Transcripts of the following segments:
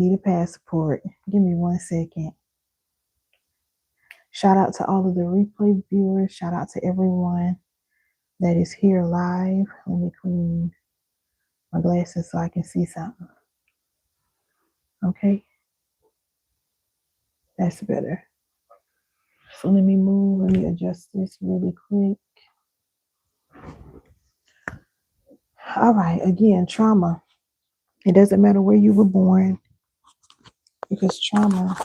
Need a passport. Give me 1 second. Shout out to all of the replay viewers. Shout out to everyone that is here live. Let me clean my glasses so I can see something. Okay, that's better. So let me adjust this really quick. All right, again, trauma. It doesn't matter where you were born because trauma.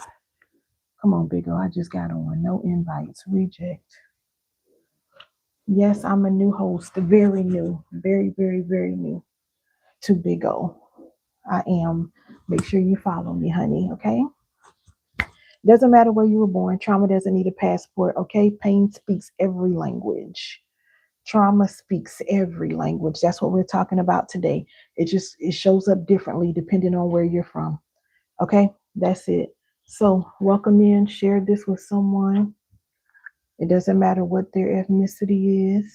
Come on, Big O. I just got on. No invites. Reject. Yes, I'm a new host. Very new. Very, very, very new to Big O. I am. Make sure you follow me, honey. Okay. Doesn't matter where you were born. Trauma doesn't need a passport. Okay. Pain speaks every language. Trauma speaks every language. That's what we're talking about today. It shows up differently depending on where you're from. Okay. That's it. So welcome in. Share this with someone. It doesn't matter what their ethnicity is.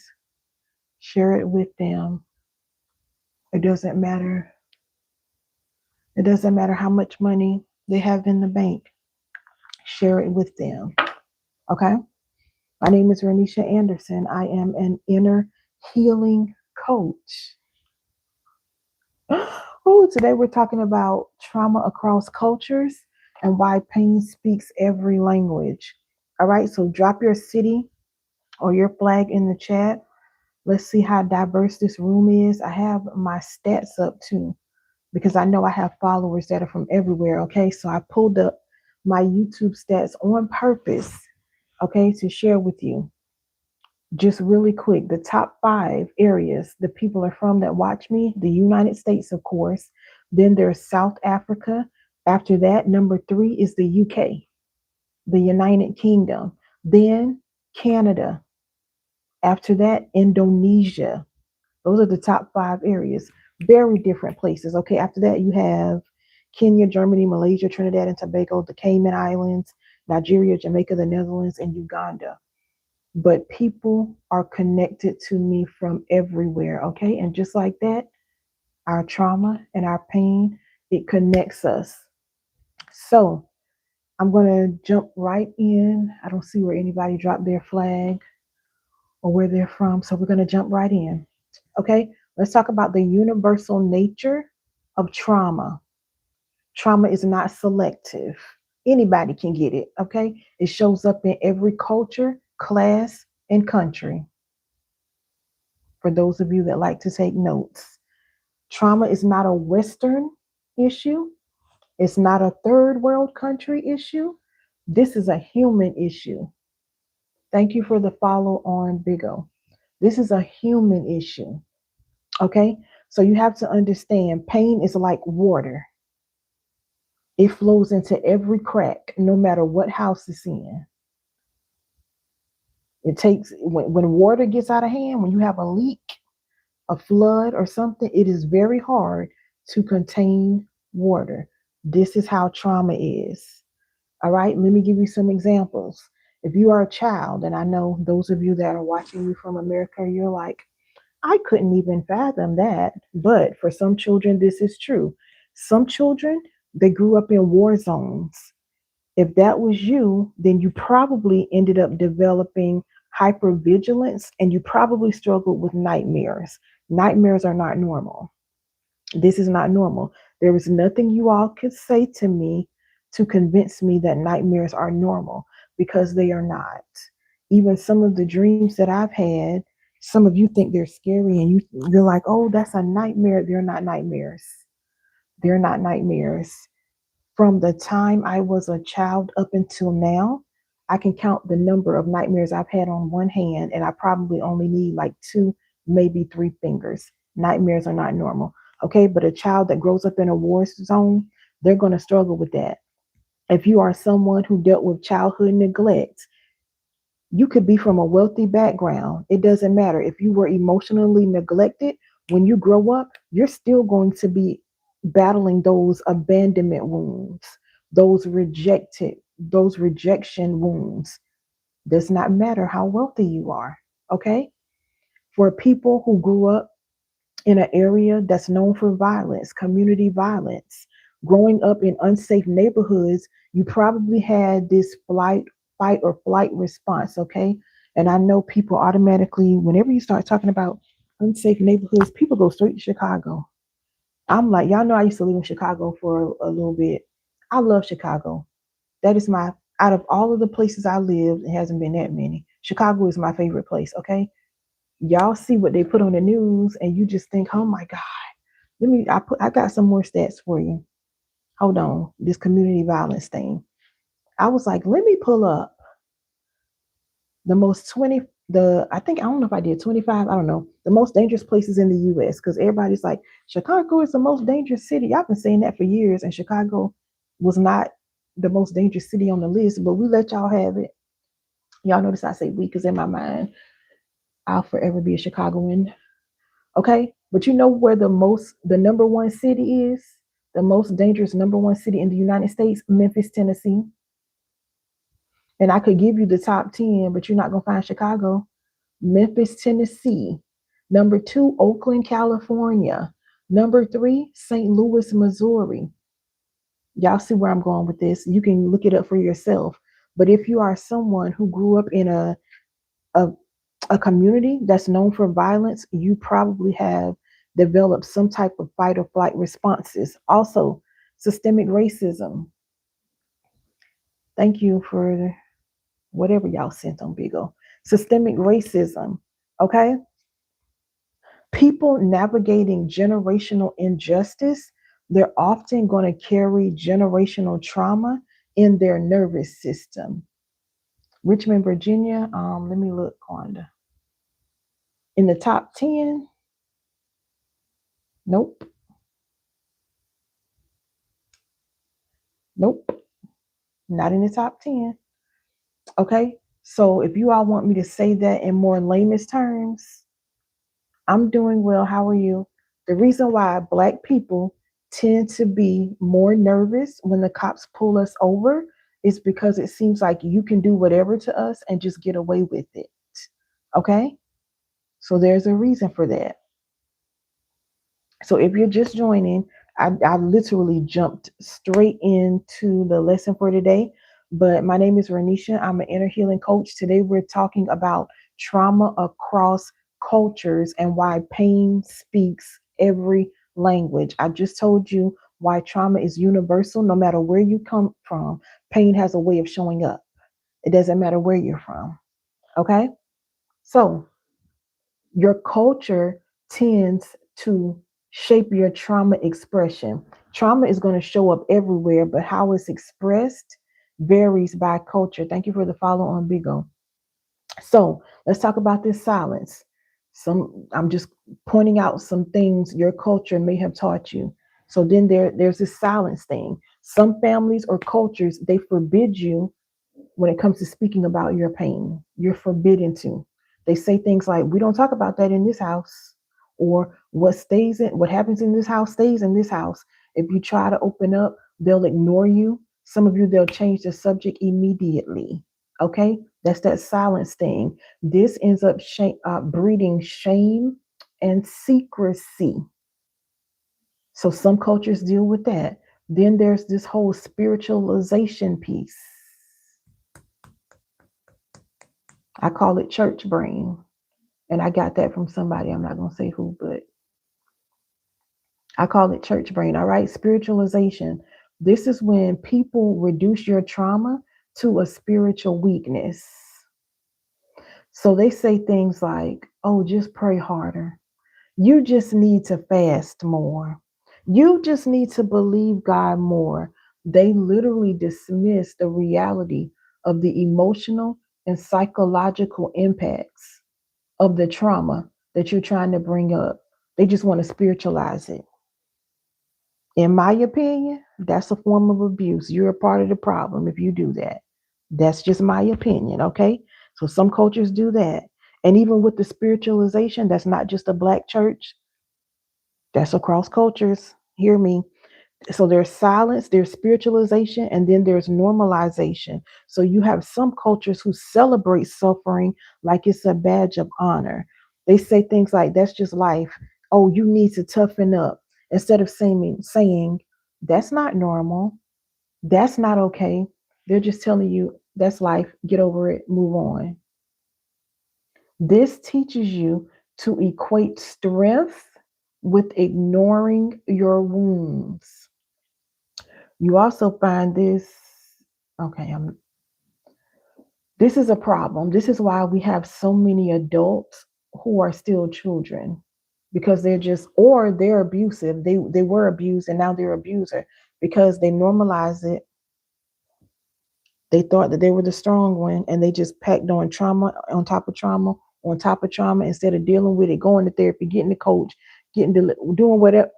Share it with them. It doesn't matter. It doesn't matter how much money they have in the bank. Share it with them. Okay? My name is Renisha Anderson. I am an inner healing coach. Oh, today we're talking about trauma across cultures and why pain speaks every language. All right, so drop your city or your flag in the chat. Let's see how diverse this room is. I have my stats up too because I know I have followers that are from everywhere. Okay, so I pulled up my YouTube stats on purpose, okay, to share with you. Just really quick, the top 5 areas the people are from that watch me: the United States, of course. Then there's South Africa. After that, number 3 is the UK, the United Kingdom. Then Canada. After that, Indonesia. Those are the top 5 areas. Very different places. Okay. After that, you have Kenya, Germany, Malaysia, Trinidad and Tobago, the Cayman Islands, Nigeria, Jamaica, the Netherlands, and Uganda. But people are connected to me from everywhere. Okay. And just like that, our trauma and our pain, it connects us. So I'm going to jump right in. I don't see where anybody dropped their flag or where they're from. So we're going to jump right in. Okay, let's talk about the universal nature of trauma. Trauma is not selective. Anybody can get it. Okay, it shows up in every culture, class, and country. For those of you that like to take notes, trauma is not a Western issue, it's not a third world country issue. This is a human issue. Thank you for the follow on Big O. This is a human issue. Okay, so you have to understand pain is like water. It flows into every crack, no matter what house it's in. It takes, when water gets out of hand, when you have a leak, a flood, or something, it is very hard to contain water. This is how trauma is. All right, let me give you some examples. If you are a child, and I know those of you that are watching me from America, you're like, I couldn't even fathom that. But for some children, this is true. Some children, they grew up in war zones. If that was you, then you probably ended up developing hypervigilance and you probably struggled with nightmares. Nightmares are not normal. This is not normal. There is nothing you all could say to me to convince me that nightmares are normal because they are not. Even some of the dreams that I've had, some of you think they're scary and you're like, oh, that's a nightmare. They're not nightmares. They're not nightmares. From the time I was a child up until now, I can count the number of nightmares I've had on one hand, and I probably only need like 2, maybe 3 fingers. Nightmares are not normal. Okay, but a child that grows up in a war zone, they're going to struggle with that. If you are someone who dealt with childhood neglect, you could be from a wealthy background. It doesn't matter. If you were emotionally neglected, when you grow up, you're still going to be battling those abandonment wounds, those rejection wounds. Does not matter how wealthy you are. Okay. For people who grew up in an area that's known for violence, community violence, Growing up in unsafe neighborhoods, you probably had this fight or flight response, okay? And I know people automatically, whenever you start talking about unsafe neighborhoods, people go straight to Chicago. I'm like, y'all know I used to live in Chicago for a little bit. I love Chicago. That is my, out of all of the places I lived, it hasn't been that many. Chicago is my favorite place, okay? Y'all see what they put on the news and you just think, oh my God. I got some more stats for you. Hold on, this community violence thing. I was like, let me pull up the most 20, I think, I don't know if I did 25, I don't know, the most dangerous places in the US, because everybody's like, Chicago is the most dangerous city. I've been saying that for years, and Chicago was not the most dangerous city on the list, but we let y'all have it. Y'all notice I say we because in my mind, I'll forever be a Chicagoan. Okay. But you know where the number one city is? The most dangerous number one city in the United States? Memphis, Tennessee. And I could give you the top 10, but you're not going to find Chicago. Memphis, Tennessee. Number two, Oakland, California. Number three, St. Louis, Missouri. Y'all see where I'm going with this. You can look it up for yourself. But if you are someone who grew up in a, a community that's known for violence, you probably have developed some type of fight or flight responses. Also, systemic racism. Thank you for whatever y'all sent on Bigo. Systemic racism. Okay. People navigating generational injustice, they're often going to carry generational trauma in their nervous system. Richmond, Virginia. Let me look, Quanda. In the top 10, nope. Nope. Not in the top 10. Okay. So if you all want me to say that in more layman's terms, I'm doing well. How are you? The reason why Black people tend to be more nervous when the cops pull us over is because it seems like you can do whatever to us and just get away with it. Okay? So there's a reason for that. So if you're just joining, I literally jumped straight into the lesson for today. But my name is Renisha. I'm an inner healing coach. Today we're talking about trauma across cultures and why pain speaks every language. I just told you why trauma is universal. No matter where you come from, pain has a way of showing up. It doesn't matter where you're from. Okay? So your culture tends to shape your trauma expression. Trauma is going to show up everywhere, but how it's expressed varies by culture. Thank you for the follow on Bigo. So let's talk about this silence. I'm just pointing out some things your culture may have taught you. So then there's this silence thing. Some families or cultures, they forbid you when it comes to speaking about your pain. You're forbidden to. They say things like, we don't talk about that in this house, or what happens in this house stays in this house. If you try to open up, they'll ignore you. Some of you, they'll change the subject immediately. Okay, that's that silence thing. This ends up breeding shame and secrecy. So some cultures deal with that. Then there's this whole spiritualization piece. I call it church brain. And I got that from somebody. I'm not going to say who, but I call it church brain. All right. Spiritualization. This is when people reduce your trauma to a spiritual weakness. So they say things like, oh, just pray harder. You just need to fast more. You just need to believe God more. They literally dismiss the reality of the emotional and psychological impacts of the trauma that you're trying to bring up. They just want to spiritualize it. In my opinion, that's a form of abuse. You're a part of the problem if you do that. That's just my opinion, okay? So some cultures do that. And even with the spiritualization, that's not just a Black church, that's across cultures. Hear me. So there's silence, there's spiritualization, and then there's normalization. So you have some cultures who celebrate suffering like it's a badge of honor. They say things like, that's just life. Oh, you need to toughen up. Instead of saying That's not normal. That's not okay. They're just telling you that's life. Get over it. Move on. This teaches you to equate strength with ignoring your wounds. You also find this, okay, this is a problem. This is why we have so many adults who are still children because they're just, or they're abusive. They were abused and now they're abuser because they normalize it. They thought that they were the strong one and they just packed on trauma on top of trauma on top of trauma instead of dealing with it, going to therapy, getting the coach, doing whatever.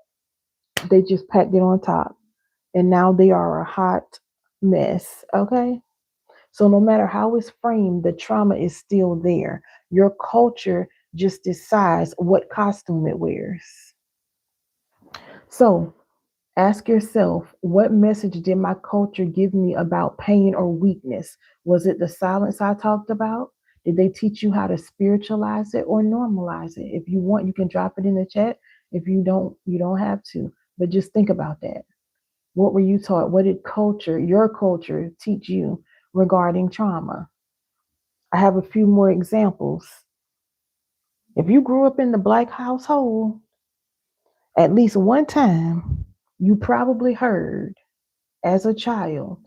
They just packed it on top. And now they are a hot mess. Okay. So no matter how it's framed, the trauma is still there. Your culture just decides what costume it wears. So ask yourself, what message did my culture give me about pain or weakness? Was it the silence I talked about? Did they teach you how to spiritualize it or normalize it? If you want, you can drop it in the chat. If you don't have to. But just think about that. What were you taught? What did your culture, teach you regarding trauma? I have a few more examples. If you grew up in the Black household, at least one time, you probably heard as a child,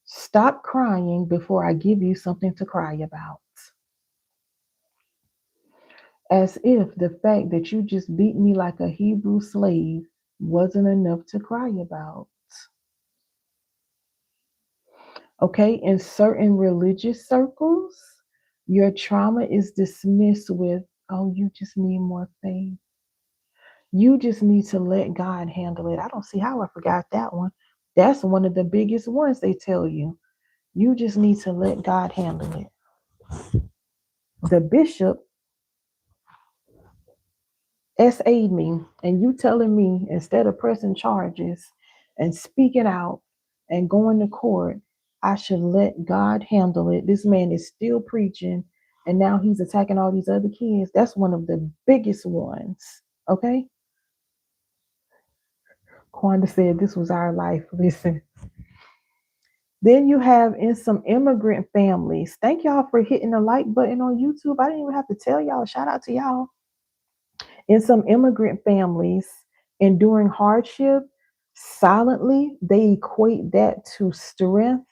stop crying before I give you something to cry about. As if the fact that you just beat me like a Hebrew slave wasn't enough to cry about. Okay, in certain religious circles, your trauma is dismissed with, oh, you just need more faith. You just need to let God handle it. I don't see how I forgot that one. That's one of the biggest ones they tell you. You just need to let God handle it. The bishop SA'd me, and you telling me instead of pressing charges and speaking out and going to court, I should let God handle it. This man is still preaching, and now he's attacking all these other kids. That's one of the biggest ones. Okay? Quanda said this was our life. Listen. Then you have in some immigrant families. Thank y'all for hitting the like button on YouTube. I didn't even have to tell y'all. Shout out to y'all. In some immigrant families, enduring hardship silently, they equate that to strength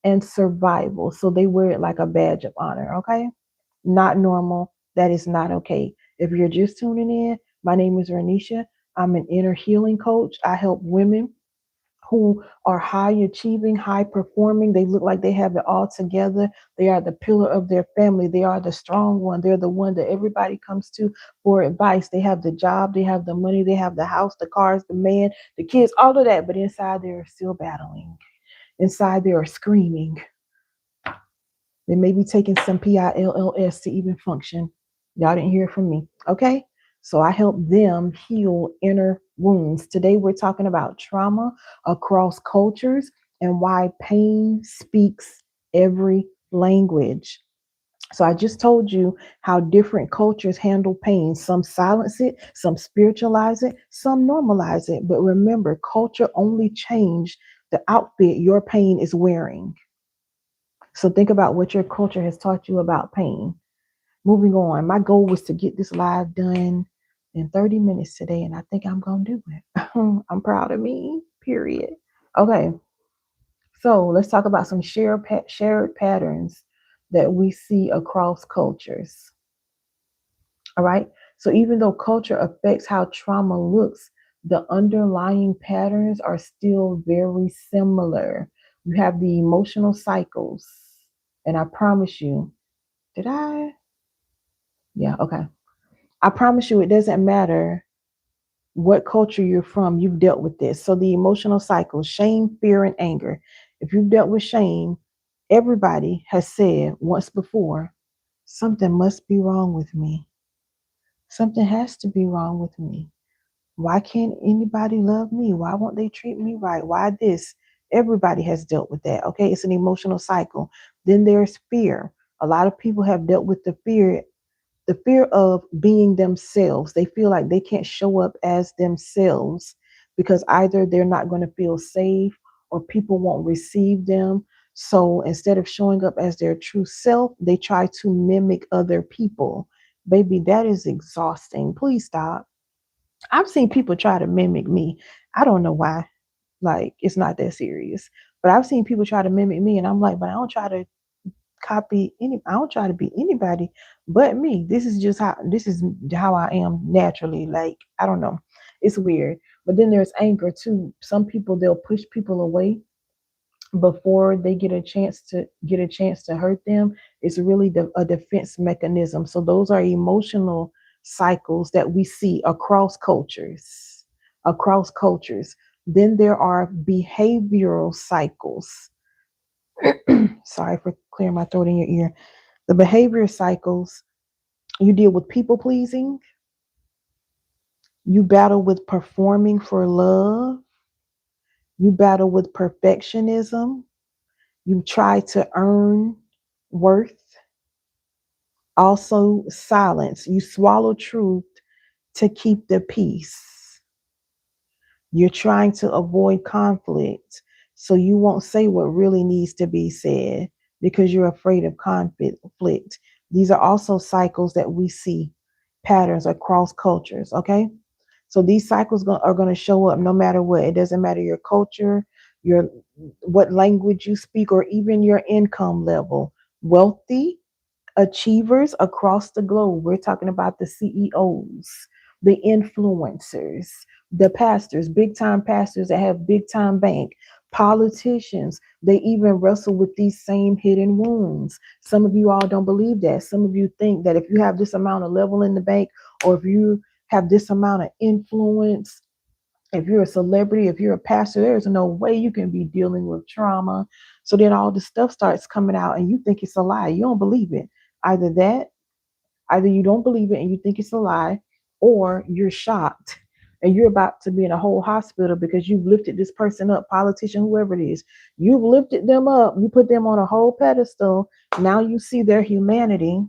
and survival. So they wear it like a badge of honor. Okay. Not normal. That is not okay. If you're just tuning in, my name is Renisha. I'm an inner healing coach. I help women who are high achieving, high performing. They look like they have it all together. They are the pillar of their family. They are the strong one. They're the one that everybody comes to for advice. They have the job, they have the money, they have the house, the cars, the man, the kids, all of that. But inside, they're still battling. Inside, they are screaming. They may be taking some PILLS to even function. Y'all didn't hear from me. Okay. So I help them heal inner wounds. Today we're talking about trauma across cultures and why pain speaks every language. So I just told you how different cultures handle pain. Some silence it, some spiritualize it, some normalize it. But remember, culture only changed the outfit your pain is wearing. So think about what your culture has taught you about pain. Moving on, my goal was to get this live done in 30 minutes today, and I think I'm going to do it. I'm proud of me, period. Okay, so let's talk about some shared patterns that we see across cultures. All right, so even though culture affects how trauma looks, the underlying patterns are still very similar. You have the emotional cycles, and I promise you, did I? Yeah, okay. I promise you, it doesn't matter what culture you're from, you've dealt with this. So the emotional cycle, shame, fear, and anger. If you've dealt with shame, everybody has said once before, something must be wrong with me. Something has to be wrong with me. Why can't anybody love me? Why won't they treat me right? Why this? Everybody has dealt with that. Okay, it's an emotional cycle. Then there's fear. A lot of people have dealt with the fear of being themselves. They feel like they can't show up as themselves because either they're not going to feel safe or people won't receive them. So instead of showing up as their true self, they try to mimic other people. Baby, that is exhausting. Please stop. I've seen people try to mimic me. I don't know why. Like, it's not that serious. But I've seen people try to mimic me, and I'm like, but I don't try to I don't try to be anybody but me. This is how I am naturally. Like, I don't know. It's weird. But then there's anger too. Some people, they'll push people away before they get a chance to hurt them. It's really a defense mechanism. So those are emotional cycles that we see across cultures. Then there are behavioral cycles. Sorry for clearing my throat in your ear. The behavior cycles, you deal with people pleasing, you battle with performing for love, you battle with perfectionism, you try to earn worth. Also, silence. You swallow truth to keep the peace. You're trying to avoid conflict, so you won't say what really needs to be said because you're afraid of conflict. These are also cycles that we see, patterns across cultures, okay? So these cycles are going to show up no matter what. It doesn't matter your culture, your what language you speak, or even your income level. Wealthy achievers across the globe. We're talking about the CEOs, the influencers, the pastors, big time pastors that have big time bank, politicians. They even wrestle with these same hidden wounds. Some of you all don't believe that. Some of you think that if you have this amount of level in the bank, or if you have this amount of influence, if you're a celebrity, if you're a pastor, there's no way you can be dealing with trauma. So then all the stuff starts coming out and you think it's a lie. You don't believe it. Either that, either you don't believe it and you think it's a lie, or you're shocked and you're about to be in a whole hospital because you've lifted this person up, politician, whoever it is. You've lifted them up. You put them on a whole pedestal. Now you see their humanity.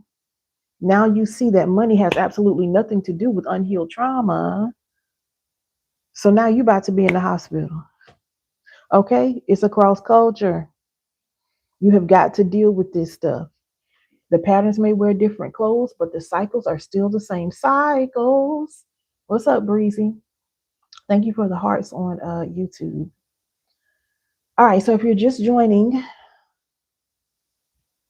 Now you see that money has absolutely nothing to do with unhealed trauma. So now you're about to be in the hospital. Okay? It's across culture. You have got to deal with this stuff. The patterns may wear different clothes, but the cycles are still the same cycles. What's up, Breezy? Thank you for the hearts on YouTube. All right, so if you're just joining,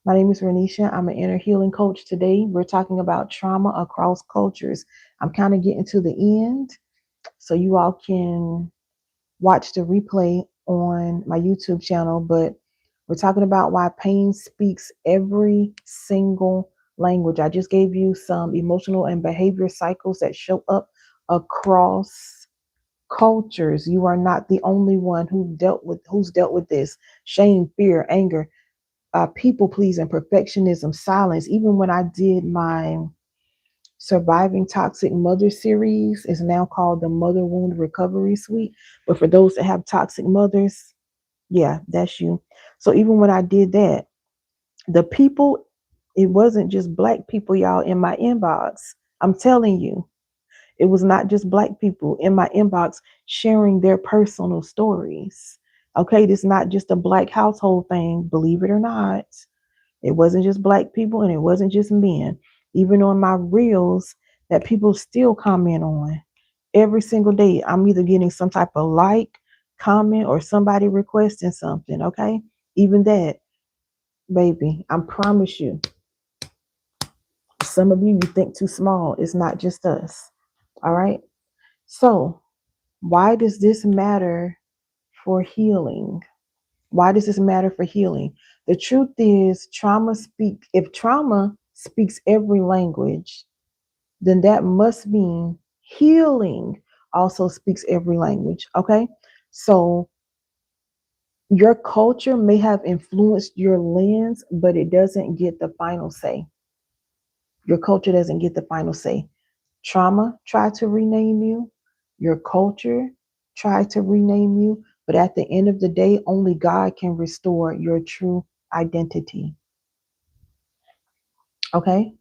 my name is Renisha. I'm an inner healing coach. Today, we're talking about trauma across cultures. I'm kind of getting to the end, so you all can watch the replay on my YouTube channel, but we're talking about why pain speaks every single language. I just gave you some emotional and behavior cycles that show up across cultures. You are not the only one who's dealt with this. Shame, fear, anger, people pleasing, perfectionism, silence. Even when I did my Surviving Toxic Mother series, is now called the Mother Wound Recovery Suite. But for those that have toxic mothers, yeah, that's you. So even when I did that, the people, it wasn't just black people, y'all, in my inbox. I'm telling you, it was not just black people in my inbox sharing their personal stories. Okay, this is not just a black household thing, believe it or not. It wasn't just black people and it wasn't just men. Even on my reels that people still comment on every single day, I'm either getting some type of like, comment, or somebody requesting something. Okay, even that, baby, I promise you, some of you think too small. It's not just us. All right. So why does this matter for healing? Why does this matter for healing? The truth is, if trauma speaks every language, then that must mean healing also speaks every language. Okay. So your culture may have influenced your lens, but it doesn't get the final say. Your culture doesn't get the final say. Trauma tried to rename you. Your culture tried to rename you. But at the end of the day, only God can restore your true identity. Okay?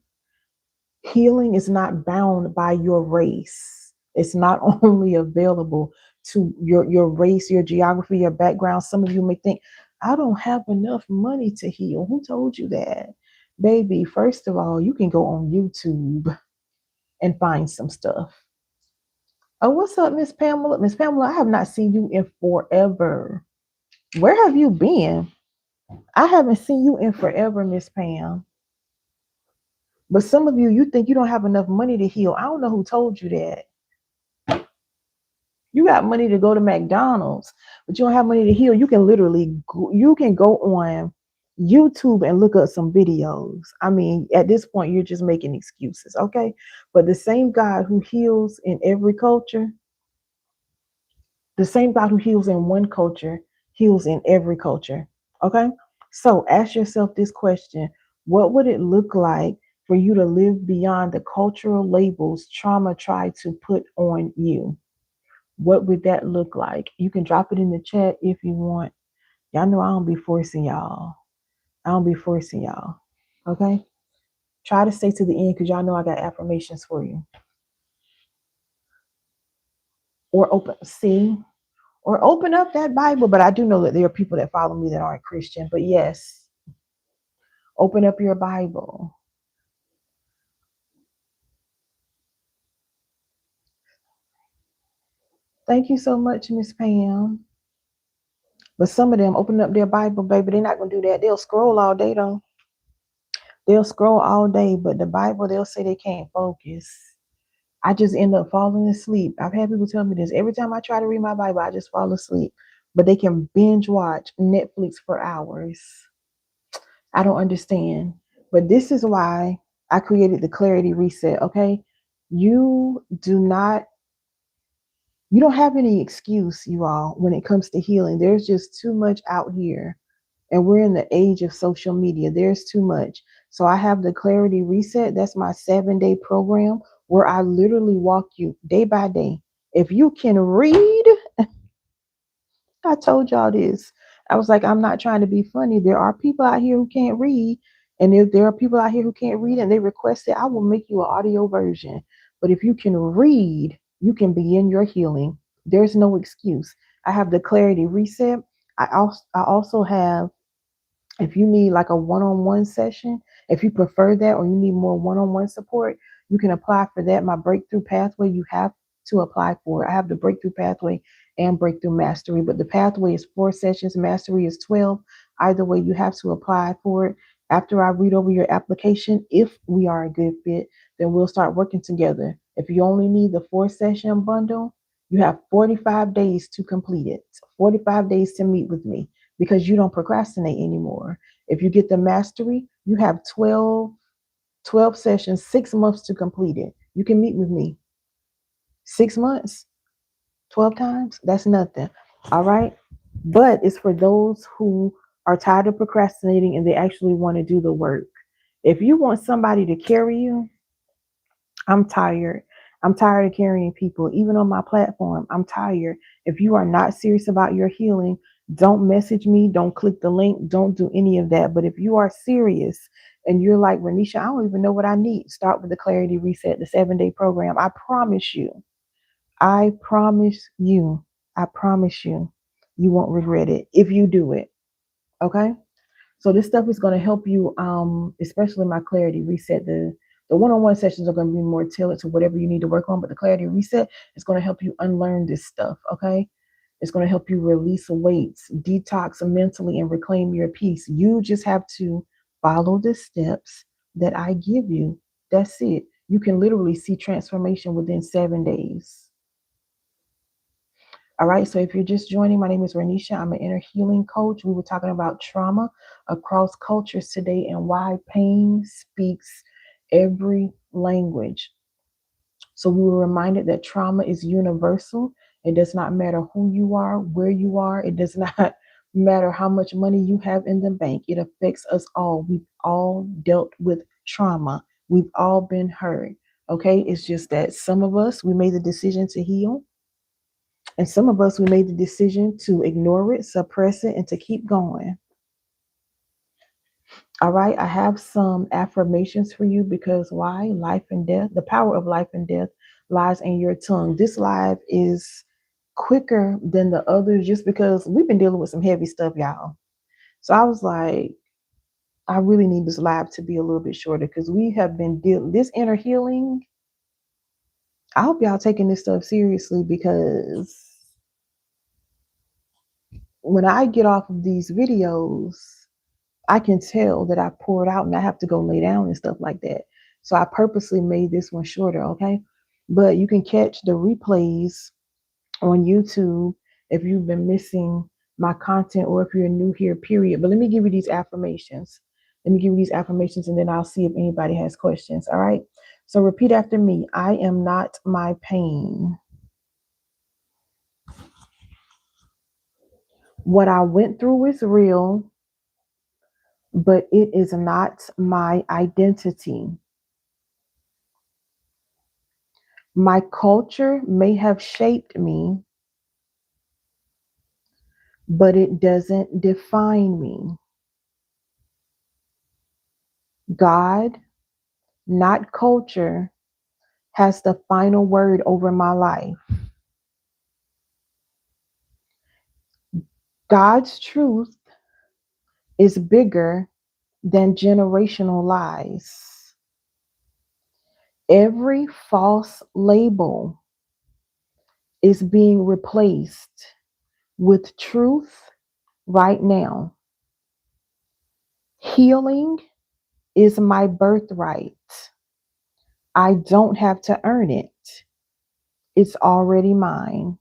Healing is not bound by your race. It's not only available to your race, your geography, your background. Some of you may think, I don't have enough money to heal. Who told you that? Baby, first of all, you can go on YouTube and find some stuff. Oh, what's up, Miss Pamela? Miss Pamela, I have not seen you in forever. Where have you been? I haven't seen you in forever, Miss Pam. But some of you, you think you don't have enough money to heal. I don't know who told you that. You got money to go to McDonald's, but you don't have money to heal. You can literally you can go on YouTube and look up some videos. I mean, at this point, you're just making excuses, okay? But the same God who heals in every culture, the same God who heals in one culture, heals in every culture, okay? So ask yourself this question: what would it look like for you to live beyond the cultural labels trauma tried to put on you? What would that look like? You can drop it in the chat if you want. Y'all know I don't be forcing y'all. I don't be forcing y'all. Okay? Try to stay to the end because y'all know I got affirmations for you. Or open up that Bible. But I do know that there are people that follow me that aren't Christian. But yes, open up your Bible. Thank you so much, Miss Pam. But some of them open up their Bible, baby. They're not gonna do that. They'll scroll all day though. They'll scroll all day, but the Bible, they'll say they can't focus. I just end up falling asleep. I've had people tell me this. Every time I try to read my Bible, I just fall asleep. But they can binge watch Netflix for hours. I don't understand. But this is why I created the clarity reset, okay? You do not, you don't have any excuse, you all, when it comes to healing. There's just too much out here. And we're in the age of social media. There's too much. So I have the clarity reset. That's my 7-day program where I literally walk you day by day. If you can read, I told y'all this. I was like, I'm not trying to be funny. There are people out here who can't read. And if there are people out here who can't read and they request it, I will make you an audio version. But if you can read, you can begin your healing. There's no excuse. I have the clarity reset. I also have, if you need like a one-on-one session, if you prefer that, or you need more one-on-one support, you can apply for that. My breakthrough pathway, you have to apply for it. I have the breakthrough pathway and breakthrough mastery, but the pathway is 4 sessions, mastery is 12. Either way, you have to apply for it. After I read over your application, if we are a good fit, then we'll start working together. If you only need the 4 session bundle, you have 45 days to complete it, 45 days to meet with me, because you don't procrastinate anymore. If you get the mastery, you have 12 sessions, 6 months to complete it. You can meet with me. 6 months, 12 times, that's nothing. All right. But it's for those who are tired of procrastinating and they actually want to do the work. If you want somebody to carry you, I'm tired. I'm tired of carrying people, even on my platform. I'm tired. If you are not serious about your healing, don't message me. Don't click the link. Don't do any of that. But if you are serious and you're like, Renisha, I don't even know what I need, start with the Clarity Reset, the 7-day program. I promise you, I promise you, I promise you, you won't regret it if you do it. Okay? So this stuff is going to help you, especially my clarity reset. The one-on-one sessions are going to be more tailored to whatever you need to work on, but the clarity reset is going to help you unlearn this stuff. Okay, it's going to help you release weights, detox mentally, and reclaim your peace. You just have to follow the steps that I give you. That's it. You can literally see transformation within 7 days. All right, so if you're just joining, my name is Renisha. I'm an inner healing coach. We were talking about trauma across cultures today and why pain speaks every language. So we were reminded that trauma is universal. It does not matter who you are, where you are. It does not matter how much money you have in the bank. It affects us all. We've all dealt with trauma. We've all been hurt. Okay, it's just that some of us, we made the decision to heal. And some of us, we made the decision to ignore it, suppress it, and to keep going. All right, I have some affirmations for you because why? Life and death, the power of life and death lies in your tongue. This live is quicker than the others just because we've been dealing with some heavy stuff, y'all. So I was like, I really need this live to be a little bit shorter because we have been dealing this inner healing. I hope y'all taking this stuff seriously because when I get off of these videos, I can tell that I poured out and I have to go lay down and stuff like that. So I purposely made this one shorter, okay? But you can catch the replays on YouTube if you've been missing my content or if you're new here, period. But let me give you these affirmations. Let me give you these affirmations and then I'll see if anybody has questions. All right. So repeat after me. I am not my pain. What I went through is real, but it is not my identity. My culture may have shaped me, but it doesn't define me. God, not culture, has the final word over my life. God's truth is bigger than generational lies. Every false label is being replaced with truth right now. Healing is my birthright. I don't have to earn it. It's already mine.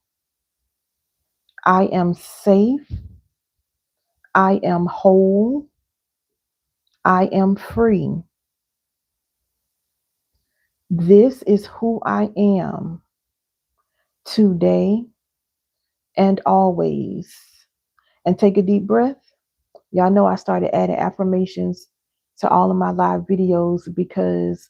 I am safe. I am whole. I am free. This is who I am today and always. And take a deep breath. Y'all know I started adding affirmations to all of my live videos because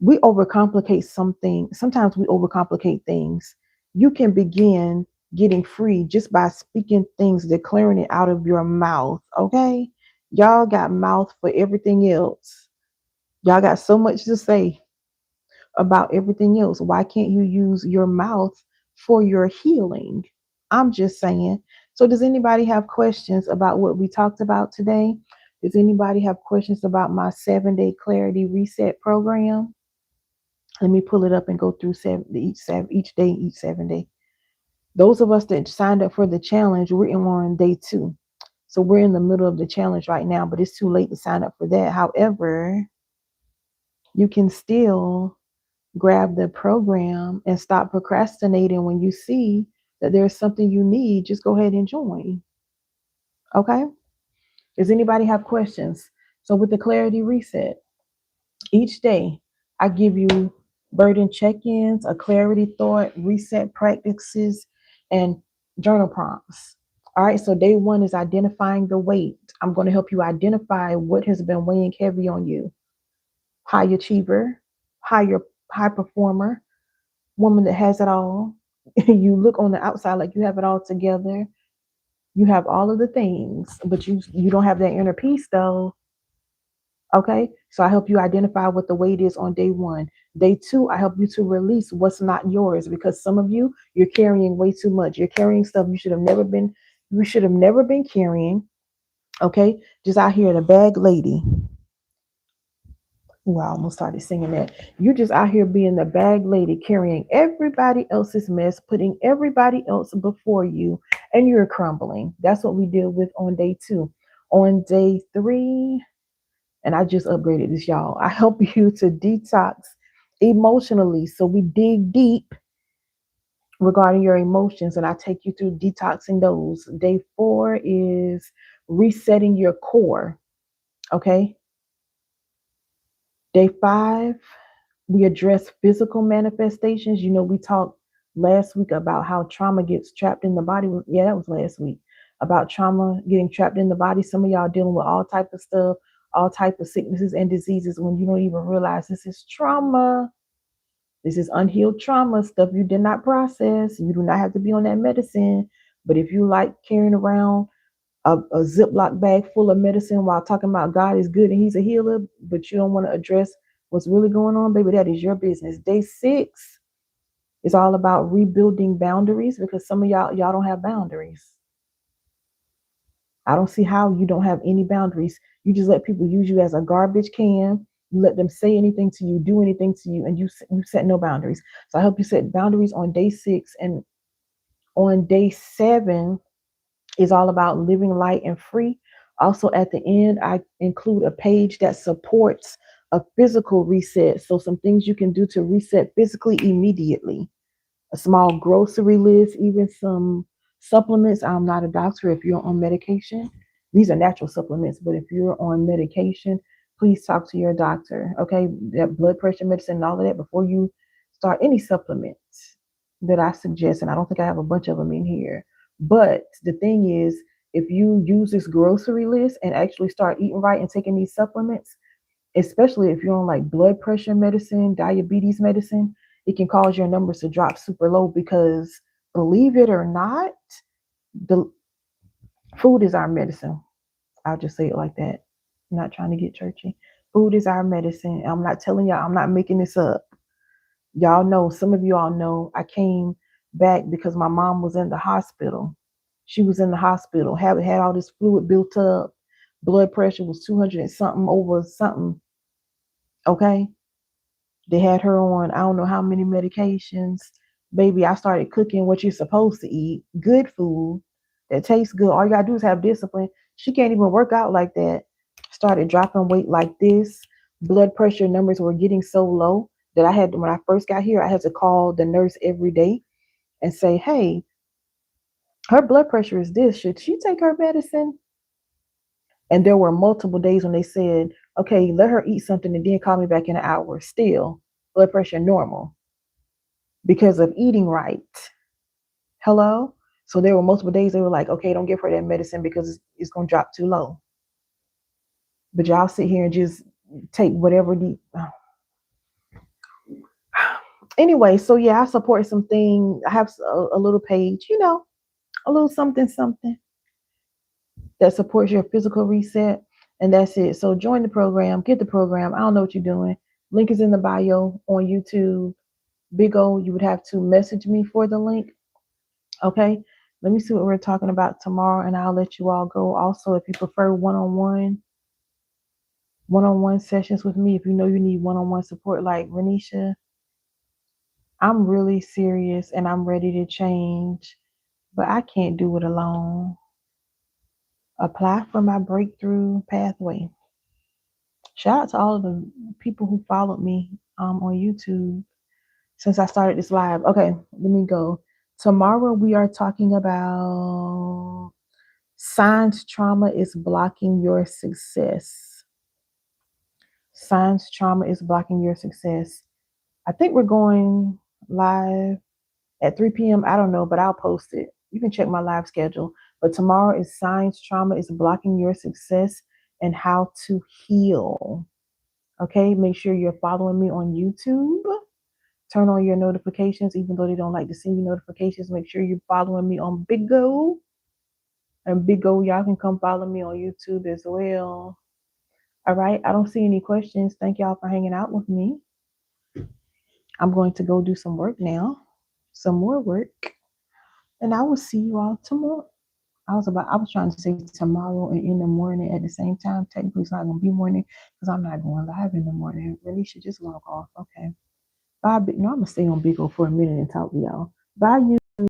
we overcomplicate something. Sometimes we overcomplicate things. You can begin getting free just by speaking things, declaring it out of your mouth. Okay. Y'all got mouth for everything else. Y'all got so much to say about everything else. Why can't you use your mouth for your healing? I'm just saying. So, does anybody have questions about what we talked about today? Does anybody have questions about my 7-day clarity reset program? Let me pull it up and go through each day, each 7 day. Those of us that signed up for the challenge, we're on day 2. So we're in the middle of the challenge right now, but it's too late to sign up for that. However, you can still grab the program and stop procrastinating when you see that there's something you need. Just go ahead and join. Okay? Does anybody have questions? So with the clarity reset, each day I give you burden check-ins, a clarity thought, reset practices, and journal prompts. All right, so day 1 is identifying the weight. I'm going to help you identify what has been weighing heavy on you. High achiever, high performer, woman that has it all. You look on the outside like you have it all together. You have all of the things, but you don't have that inner peace though. Okay, so I help you identify what the weight is on day 1. Day 2, I help you to release what's not yours because some of you're carrying way too much. You're carrying stuff you should have never been carrying. Okay, just out here the bag lady. Well, I almost started singing that. You're just out here being the bag lady, carrying everybody else's mess, putting everybody else before you, and you're crumbling. That's what we deal with on day 2. On day 3, and I just upgraded this, y'all. I help you to detox emotionally. So we dig deep regarding your emotions, and I take you through detoxing those. Day 4 is resetting your core. Okay. Day 5, we address physical manifestations. You know, we talked last week about how trauma gets trapped in the body. Yeah, that was last week. About trauma getting trapped in the body. Some of y'all dealing with all type of stuff, all type of sicknesses and diseases when you don't even realize this is trauma. This is unhealed trauma, stuff you did not process. You do not have to be on that medicine. But if you like carrying around a Ziploc bag full of medicine while talking about God is good and he's a healer, but you don't want to address what's really going on, baby, that is your business. Day 6, It's all about rebuilding boundaries because some of y'all don't have boundaries. I don't see how you don't have any boundaries. You just let people use you as a garbage can. You let them say anything to you, do anything to you, and you set no boundaries. So I hope you set boundaries on day 6, and on day 7 is all about living light and free. Also, at the end, I include a page that supports a physical reset. So some things you can do to reset physically immediately, a small grocery list, even some supplements. I'm not a doctor. If you're on medication, these are natural supplements, but if you're on medication, please talk to your doctor. Okay, that blood pressure medicine and all of that before you start any supplements that I suggest. And I don't think I have a bunch of them in here. But the thing is, if you use this grocery list and actually start eating right and taking these supplements, especially if you're on like blood pressure medicine, diabetes medicine, it can cause your numbers to drop super low because believe it or not, the food is our medicine. I'll just say it like that. I'm not trying to get churchy. Food is our medicine. I'm not telling y'all, I'm not making this up. Y'all know, some of you all know I came back because my mom was in the hospital. She was in the hospital, had all this fluid built up. Blood pressure was 200 and something over something. Okay. They had her on I don't know how many medications. Baby, I started cooking what you're supposed to eat. Good food that tastes good. All you gotta do is have discipline. She can't even work out like that. Started dropping weight like this. Blood pressure numbers were getting so low that I had, when I first got here, I had to call the nurse every day and say, hey, her blood pressure is this. Should she take her medicine? And there were multiple days when they said, okay, let her eat something and then call me back in an hour. Still, blood pressure normal because of eating right. Hello? So there were multiple days they were like, okay, don't give her that medicine because it's going to drop too low. But y'all sit here and just take whatever the. Anyway, so yeah, I support something. I have a little page, a little something, something that supports your physical reset. And that's it. So join the program, get the program. I don't know what you're doing. Link is in the bio on YouTube. Big O, you would have to message me for the link. Okay. Let me see what we're talking about tomorrow, and I'll let you all go. Also, if you prefer one-on-one sessions with me, if you know you need one-on-one support like Renisha, I'm really serious and I'm ready to change, but I can't do it alone. Apply for my breakthrough pathway. Shout out to all of the people who followed me on YouTube since I started this live. Okay, let me go. Tomorrow we are talking about signs trauma is blocking your success. Signs trauma is blocking your success. I think we're going live at 3 p.m. I don't know, but I'll post it. You can check my live schedule. But tomorrow is signs trauma is blocking your success and how to heal. Okay, make sure you're following me on YouTube. Turn on your notifications, even though they don't like to see your notifications. Make sure you're following me on Big O. And Big O, y'all can come follow me on YouTube as well. All right, I don't see any questions. Thank y'all for hanging out with me. I'm going to go do some work now, some more work, and I will see you all tomorrow. I was trying to say tomorrow and in the morning at the same time. Technically, it's not going to be morning because I'm not going live in the morning. Really should just log off. Okay. Bye. No, I'm going to stay on Big O for a minute and talk to y'all. Bye, you.